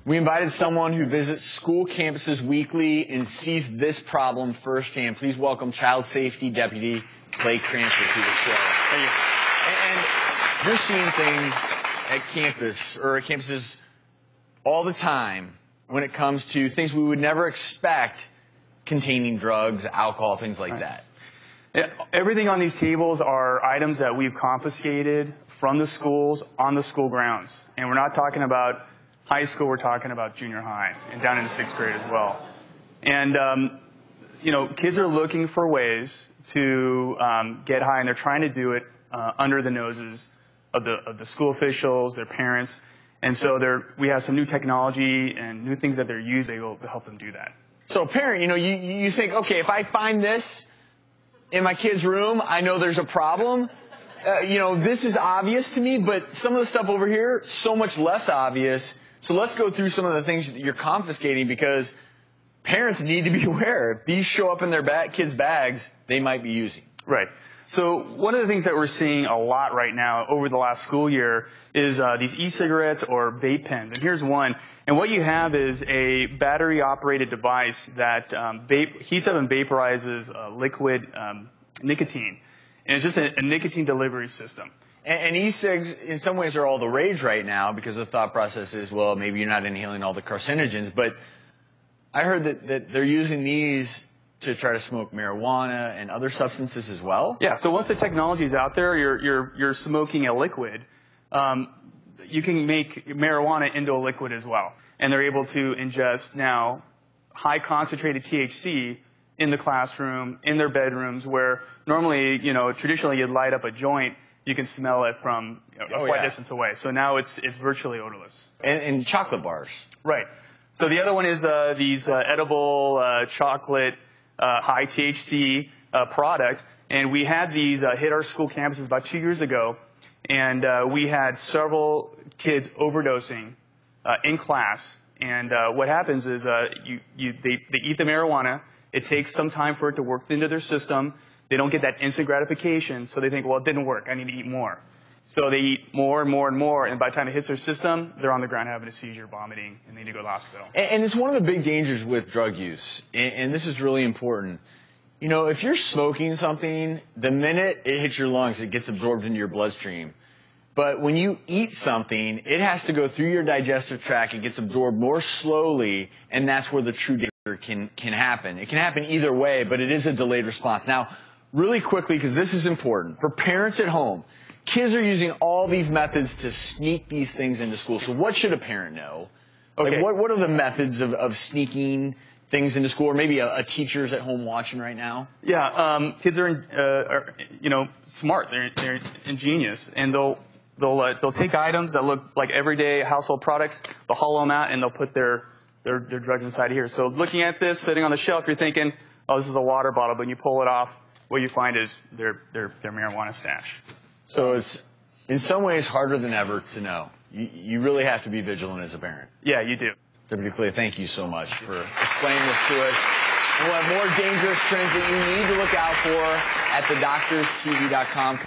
We invited someone who visits school campuses weekly and sees this problem firsthand. Please welcome Child Safety Deputy Clay Cranford to the show. Thank you. And you're seeing things at campus or at campuses all the time when it comes to things we would never expect containing drugs, alcohol, things like that. Yeah, everything on these tables are items that we've confiscated from the schools on the school grounds. And we're not talking about high school, we're talking about junior high and down into 6th grade as well. And, kids are looking for ways to get high, and they're trying to do it under the noses of the school officials, their parents. And so we have some new technology and new things that they're using to help them do that. So a parent, you think, okay, if I find this in my kid's room, I know there's a problem. This is obvious to me, but some of the stuff over here, so much less obvious. So let's go through some of the things that you're confiscating, because parents need to be aware. If these show up in their kids' bags, they might be using. Right. So one of the things that we're seeing a lot right now over the last school year is these e-cigarettes or vape pens. And here's one. And what you have is a battery-operated device that heats up and vaporizes liquid nicotine. And it's just a nicotine delivery system. And e-cigs, in some ways, are all the rage right now, because the thought process is, well, maybe you're not inhaling all the carcinogens. But I heard that they're using these to try to smoke marijuana and other substances as well? Yeah, so once the technology is out there, you're smoking a liquid, you can make marijuana into a liquid as well. And they're able to ingest now high concentrated THC in the classroom, in their bedrooms, where normally, traditionally you'd light up a joint, you can smell it from quite a distance away. So now it's virtually odorless. And chocolate bars. Right. So the other one is these edible chocolate high THC product, and we had these hit our school campuses about 2 years ago, and we had several kids overdosing in class. And what happens is they eat the marijuana. It takes some time for it to work into their system. They don't get that instant gratification, so they think, well, it didn't work. I need to eat more. So they eat more and more and more, and by the time it hits their system, they're on the ground having a seizure, vomiting, and they need to go to the hospital. And it's one of the big dangers with drug use, and this is really important. If you're smoking something, the minute it hits your lungs, it gets absorbed into your bloodstream. But when you eat something, it has to go through your digestive tract. It gets absorbed more slowly, and that's where the true danger can happen. It can happen either way, but it is a delayed response. Now, really quickly, because this is important, for parents at home, kids are using all these methods to sneak these things into school. So what should a parent know? Okay. Like what are the methods of sneaking things into school, or maybe a teacher's at home watching right now? Yeah, kids are smart. They're ingenious, and they'll take items that look like everyday household products. They'll hollow them out, and they'll put their drugs inside here. So looking at this sitting on the shelf, you're thinking, oh, this is a water bottle, but when you pull it off, what you find is their marijuana stash. So it's, in some ways, harder than ever to know. You really have to be vigilant as a parent. Yeah, you do. Deputy Clay, thank you so much for explaining this to us. And we'll have more dangerous trends that you need to look out for at thedoctorstv.com.